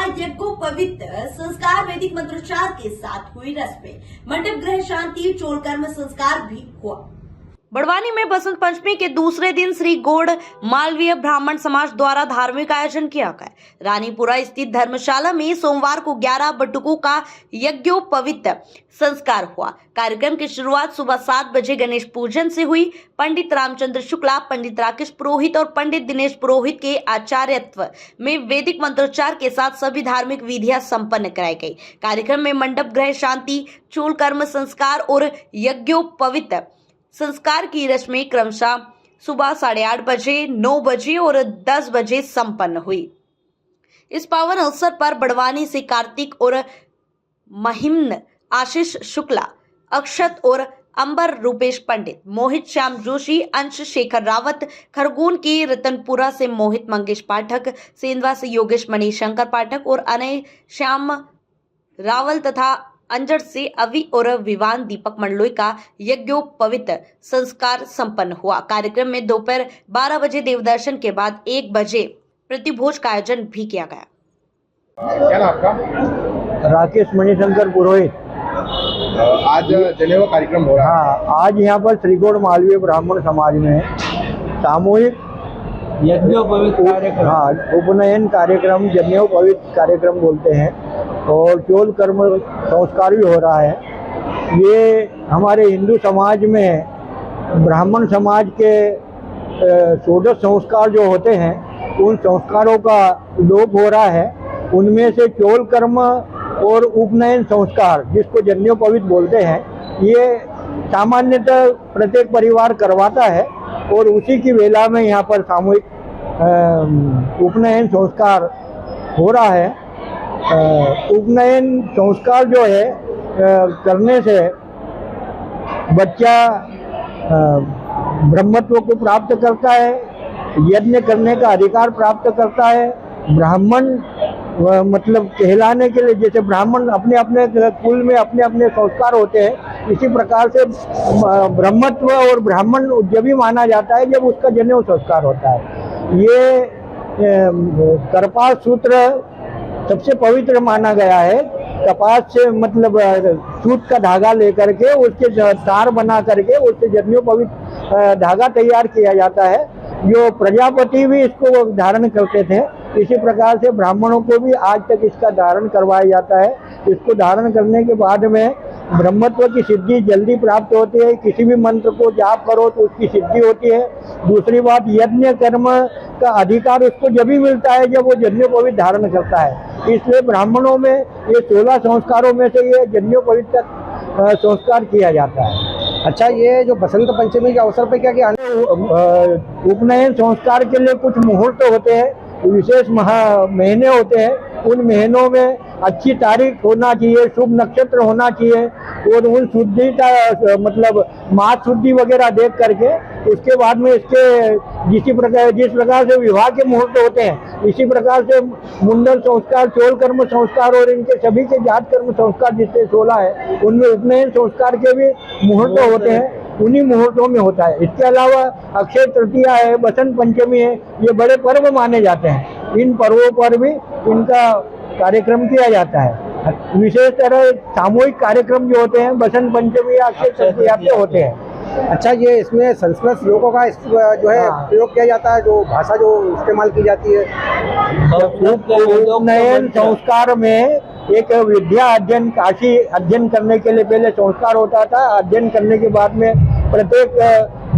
यज्ञोपवीत संस्कार वैदिक मंत्रोच्चार के साथ हुई रस्में। मंडप ग्रह शांति चोल कर्म संस्कार भी हुआ। बड़वानी में बसंत पंचमी के दूसरे दिन श्री गौड़ मालवीय ब्राह्मण समाज द्वारा धार्मिक आयोजन किया गया। रानीपुरा स्थित धर्मशाला में सोमवार को 11 बटुकों का यज्ञोपवीत संस्कार हुआ। कार्यक्रम की शुरुआत सुबह 7 बजे गणेश पूजन से हुई। पंडित रामचंद्र शुक्ला, पंडित राकेश पुरोहित और पंडित दिनेश पुरोहित के आचार्यत्व में वैदिक मंत्रोच्चार के साथ सभी धार्मिक विधियां संपन्न कराई गई। कार्यक्रम में मंडप ग्रह शांति, चूल कर्म संस्कार और यज्ञोपवीत संस्कार की रस्में क्रमशः सुबह 8:30 बजे, 9 बजे और 10 बजे संपन्न हुई। इस पावन अवसर पर बड़वानी से कार्तिक और महिम्न आशीष शुक्ला, अक्षत और अंबर रूपेश पंडित, मोहित श्याम जोशी, अंश शेखर रावत, खरगोन के रतनपुरा से मोहित मंगेश पाठक, सेंधवा से योगेश मणिशंकर पाठक और अनय श्याम रावल तथा अंजर से अवि और विवान दीपक मंडलोई का यज्ञोपवीत संस्कार संपन्न हुआ। कार्यक्रम में दोपहर 12 बजे देवदर्शन के बाद 1 बजे प्रतिभोज का आयोजन भी किया गया। क्या नाम आपका? राकेश मणिशंकर पुरोहित। आज जनेवा कार्यक्रम हो रहा है। हाँ, आज यहाँ पर श्री गौड़ मालवीय ब्राह्मण समाज में सामूहिक यज्ञोपवीत कार्यक्रम, हाँ, उपनयन कार्यक्रम, यज्ञोपवीत कार्यक्रम बोलते हैं, और चोल कर्म संस्कार भी हो रहा है। ये हमारे हिंदू समाज में ब्राह्मण समाज के 16 संस्कार जो होते हैं, उन संस्कारों का लोप हो रहा है। उनमें से चोल कर्म और उपनयन संस्कार, जिसको यज्ञोपवीत बोलते हैं, ये सामान्यतः प्रत्येक परिवार करवाता है और उसी की वेला में यहाँ पर सामूहिक उपनयन संस्कार हो रहा है। उपनयन संस्कार जो है करने से बच्चा ब्रह्मत्व को प्राप्त करता है, यज्ञ करने का अधिकार प्राप्त करता है। ब्राह्मण मतलब कहलाने के लिए, जैसे ब्राह्मण अपने अपने कुल में अपने अपने संस्कार होते हैं, इसी प्रकार से ब्रह्मत्व और ब्राह्मण जब भी माना जाता है जब उसका जनेऊ संस्कार होता है। ये कर्पास सूत्र सबसे पवित्र माना गया है। कपास से मतलब सूत का धागा लेकर के उसके तार बना करके उससे यज्ञोपवीत धागा तैयार किया जाता है, जो प्रजापति भी इसको धारण करते थे। इसी प्रकार से ब्राह्मणों को भी आज तक इसका धारण करवाया जाता है। इसको धारण करने के बाद में ब्रह्मत्व की सिद्धि जल्दी प्राप्त होती है। किसी भी मंत्र को जाप करो तो उसकी सिद्धि होती है। दूसरी बात, यज्ञ कर्म का अधिकार उसको जब भी मिलता है जब वो यज्ञोपवीत धारण करता है। इसलिए ब्राह्मणों में ये 16 संस्कारों में से ये यज्ञोपवीत का संस्कार किया जाता है। अच्छा, ये जो बसंत पंचमी के अवसर पे क्या क्या उपनयन संस्कार के लिए कुछ मुहूर्त होते हैं, विशेष महीने होते हैं। उन महीनों में अच्छी तारीख होना चाहिए, शुभ नक्षत्र होना चाहिए, और उन शुद्धि का मतलब मास शुद्धि वगैरह देख करके उसके बाद में इसके जिस प्रकार से विवाह के मुहूर्त होते हैं, इसी प्रकार से मुंडन संस्कार, चोल कर्म संस्कार और इनके सभी के जात कर्म संस्कार जिससे 16 है, उनमें उपनयन संस्कार के भी मुहूर्त होते हैं। उन्हीं मुहूर्तों में होता है। इसके अलावा अक्षय तृतीया है, बसंत पंचमी है, ये बड़े पर्व माने जाते हैं। इन पर्वों पर भी इनका कार्यक्रम किया जाता है। विशेष तरह सामूहिक कार्यक्रम जो होते हैं बसंत पंचमी या अक्षय तृतीया पे होते हैं। अच्छा, ये इसमें संस्कृत श्लोकों का जो है प्रयोग किया जाता है, जो भाषा जो इस्तेमाल की जाती है। उपनयन संस्कार में एक विद्या अध्ययन, काशी अध्ययन करने के लिए पहले संस्कार होता था। अध्ययन करने के बाद में प्रत्येक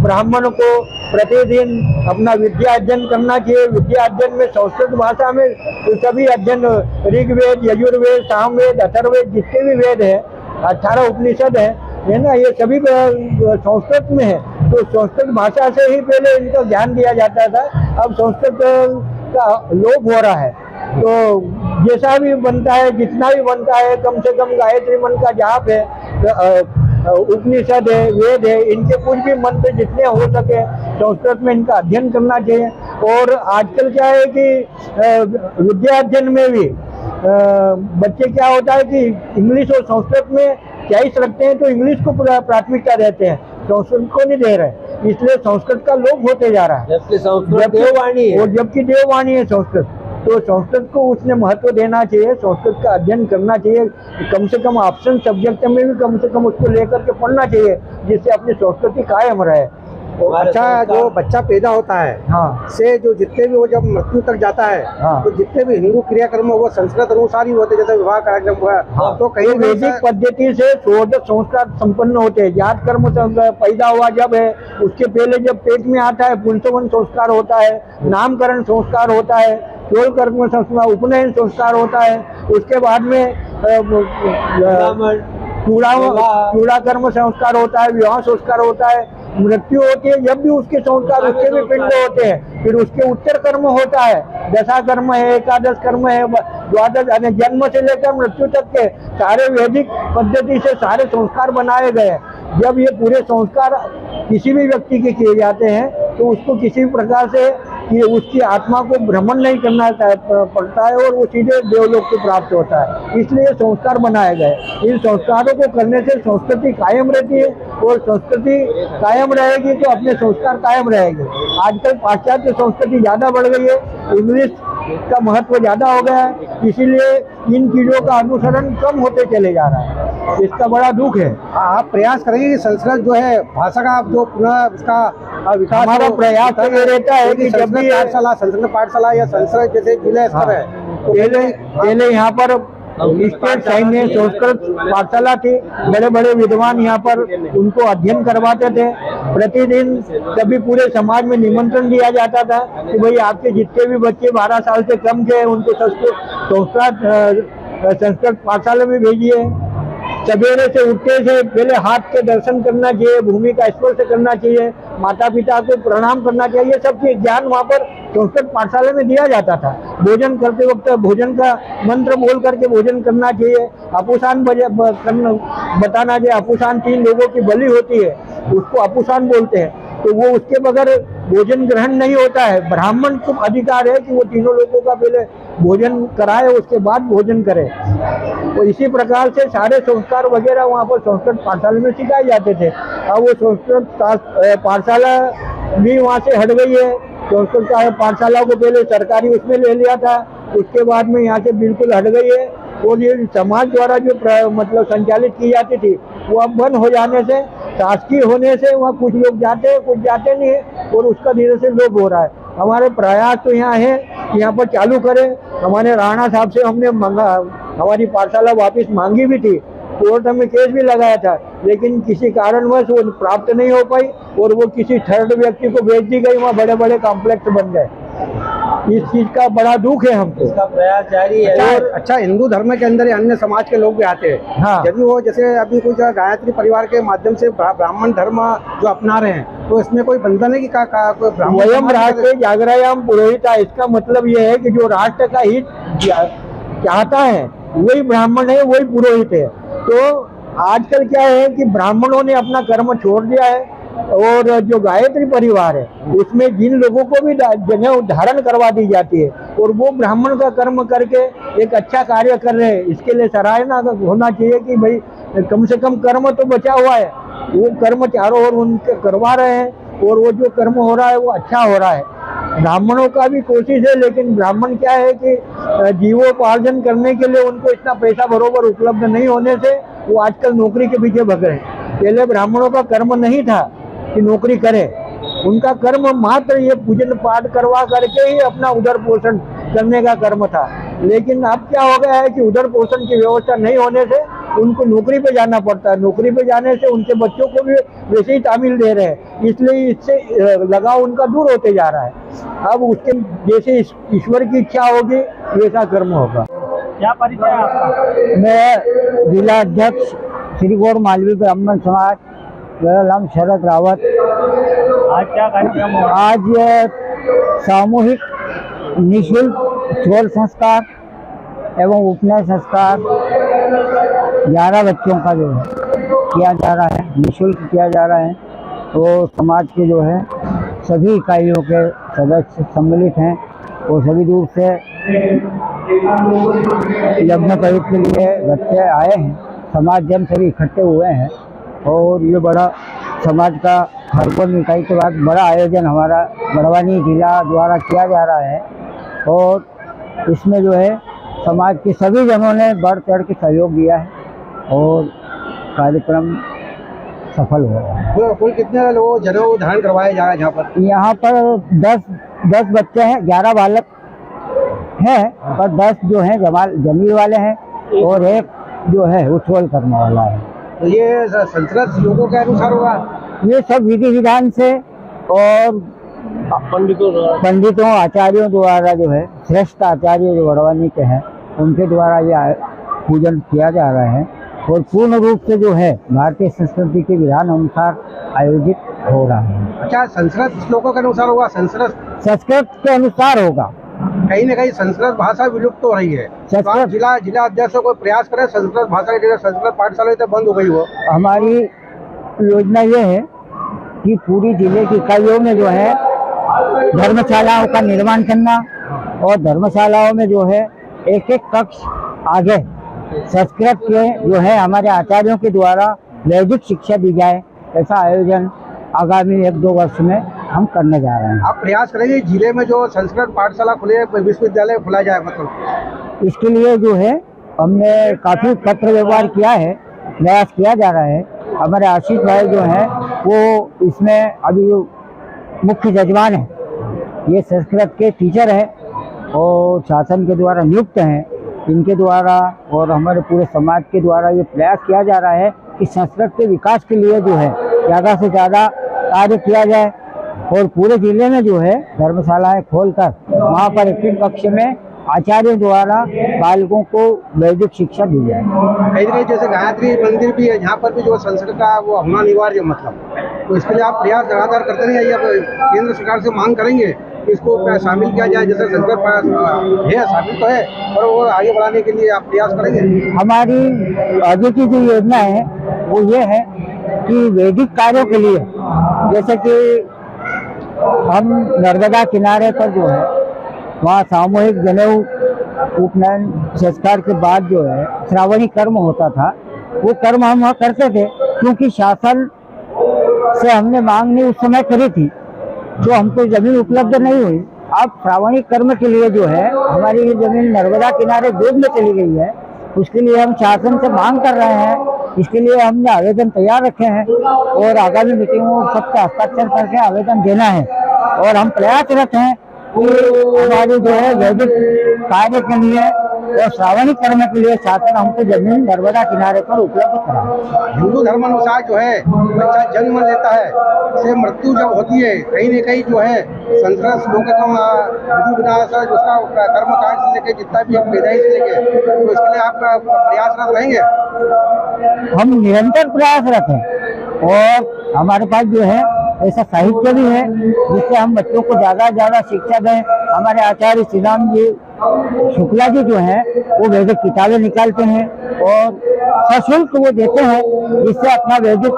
ब्राह्मण को प्रतिदिन अपना विद्या अध्ययन करना चाहिए। विद्या अध्ययन में संस्कृत भाषा में सभी अध्ययन, ऋग्वेद, यजुर्वेद, सामवेद, अथर्ववेद, जितने भी वेद है, 18 उपनिषद है ना, ये सभी संस्कृत में है। तो संस्कृत भाषा से ही पहले इनको ज्ञान दिया जाता था। अब संस्कृत का लोप हो रहा है। तो जैसा भी बनता है, जितना भी बनता है, कम से कम गायत्री मंत्र का जाप है, उपनिषद है, वेद है, इनके कुछ भी मंत्र जितने हो सके संस्कृत में इनका अध्ययन करना चाहिए। और आजकल क्या है कि विद्या अध्ययन में भी बच्चे क्या होता है कि इंग्लिश और संस्कृत में चॉइस रखते हैं, तो इंग्लिश को प्राथमिकता देते हैं, संस्कृत को नहीं दे रहे। इसलिए संस्कृत का लोप होते जा रहा है, जबकि संस्कृत देववाणी है। और जबकि देववाणी है संस्कृत। तो संस्कृत को उसने महत्व देना चाहिए, संस्कृत का अध्ययन करना चाहिए, कम से कम ऑप्शन सब्जेक्ट में भी कम से कम उसको लेकर के पढ़ना चाहिए, जिससे अपनी संस्कृति कायम रहे। अच्छा, जो बच्चा पैदा होता है हाँ से जो जितने भी वो जब मृत्यु तक जाता है, हाँ। तो जितने भी हिंदू क्रियाक्रम वो संस्कृत अनुसार ही होते, जैसे विवाह कार्यक्रम हुआ, हाँ। तो कहीं वैदिक पद्धति से षोडश संस्कार संपन्न होते हैं। जात कर्म पैदा हुआ जब है, उसके पहले जब पेट में आता है पुंसवन संस्कार होता है, नामकरण संस्कार होता है, चोल कर्म संस्कार, उपनयन संस्कार होता है, उसके बाद में चूड़ा कर्म संस्कार होता है, विवाह संस्कार होता है, मृत्यु होती है जब भी उसके संस्कार, उसके भी पिंड होते हैं, फिर उसके उत्तर कर्म होता है, दशा कर्म है, एकादश कर्म है, द्वादश, यानी जन्म से लेकर मृत्यु तक के सारे वैदिक पद्धति से सारे संस्कार बनाए गए। जब ये पूरे संस्कार किसी भी व्यक्ति के किए जाते हैं तो उसको किसी भी प्रकार से कि उसकी आत्मा को भ्रमण नहीं करना पड़ता है और वो सीधे देवलोक को प्राप्त होता है। इसलिए संस्कार बनाए गए। इन संस्कारों को करने से संस्कृति कायम रहती है और संस्कृति कायम रहेगी तो अपने संस्कार कायम रहेंगे। आजकल पाश्चात्य संस्कृति ज़्यादा बढ़ गई है, इंग्लिश का महत्व ज़्यादा हो गया है, इसीलिए इन चीज़ों का अनुसरण कम होते चले जा रहा है। इसका बड़ा दुख है। आप प्रयास करेंगे कि संस्कृत जो है भाषा का जो पुनः उसका विकास, हमारा प्रयास तो ये रहता है कि जब भी संस्कृत पाठशाला या संस्कृत जैसे जिला स्तर है, तो पहले यहाँ पर स्टेट सैन्य संस्कृत पाठशाला थी, बड़े बड़े विद्वान यहाँ पर उनको अध्ययन करवाते थे। प्रतिदिन कभी पूरे समाज में निमंत्रण दिया जाता था कि भाई आपके जितने भी बच्चे 12 साल से कम के उनको संस्कृत पाठशाला में भेजिए। सवेरे से उठते से पहले हाथ के दर्शन करना चाहिए, भूमि का स्पर्श करना चाहिए, माता पिता को प्रणाम करना चाहिए, ये सब चीज ज्ञान वहाँ पर संस्कृत पाठशाला में दिया जाता था। भोजन करते वक्त भोजन का मंत्र बोल करके भोजन करना चाहिए, अपुसान बताना चाहिए। अपुसान 3 लोगों की बलि होती है, उसको अपुसान बोलते हैं, तो वो उसके बगैर भोजन ग्रहण नहीं होता है। ब्राह्मण को अधिकार है कि वो तीनों लोगों का पहले भोजन कराए, उसके बाद भोजन करे। तो इसी प्रकार से सारे संस्कार वगैरह वहाँ पर संस्कृत पाठशाला में सिखाए जाते थे। अब वो संस्कृत पाठशाला भी वहाँ से हट गई है। संस्कृत पाठशाला को पहले सरकारी उसमें ले लिया था, उसके बाद में यहाँ से बिल्कुल हट गई है। और ये समाज द्वारा जो मतलब संचालित की जाती थी वो अब बंद हो जाने से, शासकीय होने से वहाँ कुछ लोग जाते हैं, कुछ जाते नहीं है, और उसका धीरे से लोप हो रहा है। हमारे प्रयास तो यहाँ है कि यहाँ पर चालू करें। हमारे राणा साहब से हमने हमारी पाठशाला वापस मांगी भी थी, कोर्ट में केस भी लगाया था, लेकिन किसी कारणवश वो प्राप्त नहीं हो पाई और वो किसी थर्ड व्यक्ति को बेच दी गई। वहाँ बड़े बड़े कॉम्प्लेक्स बन गए। इस चीज का बड़ा दुख है हमको। इसका प्रयास जारी है। और अच्छा, हिंदू धर्म के अंदर अन्य समाज के लोग भी आते हैं। हाँ। यदि वो जैसे अभी कुछ गायत्री परिवार के माध्यम से ब्राह्मण धर्म जो अपना रहे हैं, तो इसमें कोई बंधन है कि कोई वयम राष्ट्र जागरायाम पुरोहिता, इसका मतलब ये है कि जो राष्ट्र का हित चाहता है वही ब्राह्मण है, वही पुरोहित है। तो आजकल क्या है कि ब्राह्मणों ने अपना कर्म छोड़ दिया है, और जो गायत्री परिवार है उसमें जिन लोगों को भी जनेऊ धारण करवा दी जाती है और वो ब्राह्मण का कर्म करके एक अच्छा कार्य कर रहे हैं, इसके लिए सराहना होना चाहिए कि भाई कम से कम कर्म तो बचा हुआ है, वो कर्म चारों ओर उनके करवा रहे हैं और वो जो कर्म हो रहा है वो अच्छा हो रहा है। ब्राह्मणों का भी कोशिश है, लेकिन ब्राह्मण क्या है कि जीवोपार्जन करने के लिए उनको इतना पैसा बरोबर उपलब्ध नहीं होने से वो आजकल नौकरी के पीछे भग रहे हैं। पहले ब्राह्मणों का कर्म नहीं था कि नौकरी करे, उनका कर्म मात्र ये पूजन पाठ करवा करके ही अपना उदर पोषण करने का कर्म था। लेकिन अब क्या हो गया है कि उदर पोषण की व्यवस्था नहीं होने से उनको नौकरी पे जाना पड़ता है। नौकरी पे जाने से उनके बच्चों को भी वैसे ही तामील दे रहे हैं, इसलिए इससे लगाव उनका दूर होते जा रहा है। अब उसके जैसे ईश्वर की इच्छा होगी वैसा कर्म होगा। क्या परिचय है आपका? मैं जिला अध्यक्ष श्री गौड़ मालवी ब्राह्मण समाज, मेरा नाम शरद रावत। आज क्या कार्यक्रम हो? आज सामूहिक निःशुल्क चोल संस्कार एवं उपनयन संस्कार 11 बच्चों का जो है किया जा रहा है, निःशुल्क किया जा रहा है। तो समाज के जो है सभी इकाइयों के सदस्य सम्मिलित हैं और सभी दूर से यज्ञ प्रयोग के लिए बच्चे आए हैं। समाज जन सभी इकट्ठे हुए हैं और ये बड़ा समाज का हरपन इकाई के बाद बड़ा आयोजन हमारा बड़वानी जिला द्वारा किया जा रहा है। और इसमें जो है समाज के सभी जनों ने बढ़ चढ़ के सहयोग दिया है और कार्यक्रम सफल हुआ है। कुल कितने लोग जनों को धारण करवाया जा रहा है यहाँ पर 10 बच्चे हैं, 11 बालक हैं, पर 10 जो हैं जमील वाले हैं और एक जो है उछल करने वाला है। तो ये संस्कृत लोगों के अनुसार होगा? ये सब विधि विधान से और पंडितों आचार्यों द्वारा जो है, श्रेष्ठ आचार्य जो बड़वानी के हैं उनके द्वारा ये पूजन किया जा रहा है और पूर्ण रूप से जो है भारतीय संस्कृति के विधान अनुसार आयोजित हो रहा है। अच्छा, संस्कृत श्लोकों के अनुसार होगा? संस्कृत के अनुसार होगा। कहीं न कहीं संस्कृत भाषा विलुप्त हो रही है। तो आप जिला अध्यक्ष को प्रयास करें संस्कृत भाषा की, संस्कृत पाठशाला तो बंद हो गई हो। हमारी योजना ये है कि पूरी जिले की इकाइयों में जो है धर्मशालाओं का निर्माण करना और धर्मशालाओं में जो है एक कक्ष आगे संस्कृत के जो है हमारे आचार्यों के द्वारा वैदिक शिक्षा दी जाए। ऐसा आयोजन आगामी 1-2 वर्ष में हम करने जा रहे हैं। आप प्रयास करेंगे जिले में जो संस्कृत पाठशाला खुले, विश्वविद्यालय खुला जाए? मतलब इसके लिए जो है हमने काफ़ी पत्र व्यवहार किया है, प्रयास किया जा रहा है। हमारे आशीष भाई जो हैं वो इसमें अभी मुख्य जजमान हैं, ये संस्कृत के टीचर हैं और शासन के द्वारा नियुक्त हैं। इनके द्वारा और हमारे पूरे समाज के द्वारा ये प्रयास किया जा रहा है कि संस्कृत के विकास के लिए जो है ज़्यादा से ज़्यादा कार्य किया जाए और पूरे जिले में जो है धर्मशालाएं खोलकर वहाँ पर एक कक्ष में आचार्यों द्वारा बालकों को वैदिक शिक्षा दी जाए। कहीं कहीं जैसे गायत्री मंदिर भी है, जहाँ पर भी जो संस्कृत का वो होना अनिवार्य, मतलब तो इसके लिए आप प्रयास लगातार करते रहिए। या केंद्र सरकार से मांग करेंगे कि इसको शामिल किया जाए, जैसे संस्कृत है शामिल तो है और वो आगे बढ़ाने के लिए आप प्रयास करेंगे? हमारी आगे की जो योजना है वो ये है कि वैदिक कार्यों के लिए, जैसे कि हम नर्मदा किनारे पर जो है वहाँ सामूहिक जनेऊ उपनयन संस्कार के बाद जो है श्रावणी कर्म होता था, वो कर्म हम वहाँ करते थे क्योंकि शासन से हमने मांग नहीं उस समय करी थी, जो हमको जमीन उपलब्ध नहीं हुई। अब श्रावणी कर्म के लिए जो है हमारी ये जमीन नर्मदा किनारे दूध में चली गई है, उसके लिए हम शासन से मांग कर रहे हैं। इसके लिए हमने आवेदन तैयार रखे हैं और आगामी मीटिंगों में सबका हस्ताक्षर करके आवेदन देना है और हम प्रयासरत हैं कि हमारे जो है वैदिक कार्य के लिए और श्रावणी कर्म के लिए शासन हमको जमीन नर्मदा किनारे पर उपलब्ध कराए। हिंदू धर्मानुसार जो है बच्चा जन्म लेता है, से मृत्यु जब होती है, कहीं न कहीं जो है संस्कृत श्लोक का विधि विधान से उसका कर्मकांड से लेके जितना भी पैदाइश से लेके, तो इसके लिए आप प्रयासरत रहेंगे? हम निरंतर प्रयासरत हैं और हमारे पास जो है ऐसा साहित्य भी है जिससे हम बच्चों को ज़्यादा से ज़्यादा शिक्षा दें। हमारे आचार्य श्री राम जी शुक्ला जी जो हैं वो वैदिक किताबें निकालते हैं और सशुल्क वो देते हैं, जिससे अपना वैदिक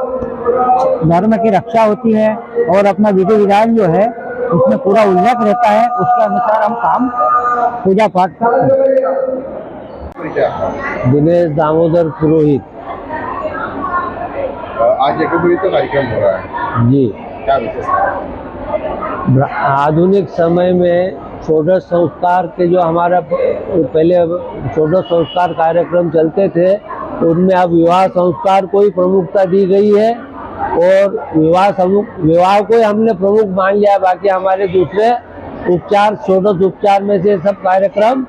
धर्म की रक्षा होती है और अपना विधि विधान जो है उसमें पूरा उल्लेख रहता है, उसके अनुसार हम काम पूजा पाठ करते हैं। दिनेश दामोदर पुरोहित। आज एकत्रित कार्यक्रम हो रहा है जी, क्या विशेषता? आधुनिक समय में षोडश संस्कार के जो हमारा पहले षोडश संस्कार कार्यक्रम चलते थे, उनमें अब विवाह संस्कार को ही प्रमुखता दी गई है और विवाह को ही हमने प्रमुख मान लिया। बाकी हमारे दूसरे उपचार, षोडश उपचार में से सब कार्यक्रम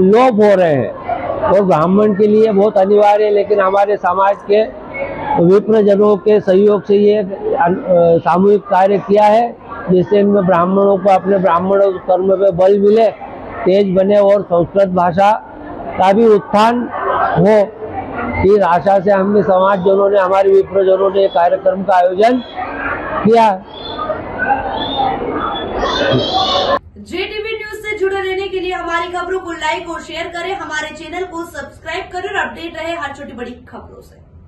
लोप हो रहे हैं और ब्राह्मण के लिए बहुत अनिवार्य है। लेकिन हमारे समाज के विप्रजनों के सहयोग से ये सामूहिक कार्य किया है, जिससे इनमें ब्राह्मणों को अपने ब्राह्मण कर्म पे बल मिले, तेज बने और संस्कृत भाषा का भी उत्थान हो। इस आशा से हमने समाजजनों ने, हमारे विप्रजनों ने कार्यक्रम का आयोजन किया। JTV न्यूज से जुड़े रहने के लिए हमारी खबरों को लाइक और शेयर करें, हमारे चैनल को सब्सक्राइब करें और अपडेट रहे हर छोटी बड़ी खबरों से।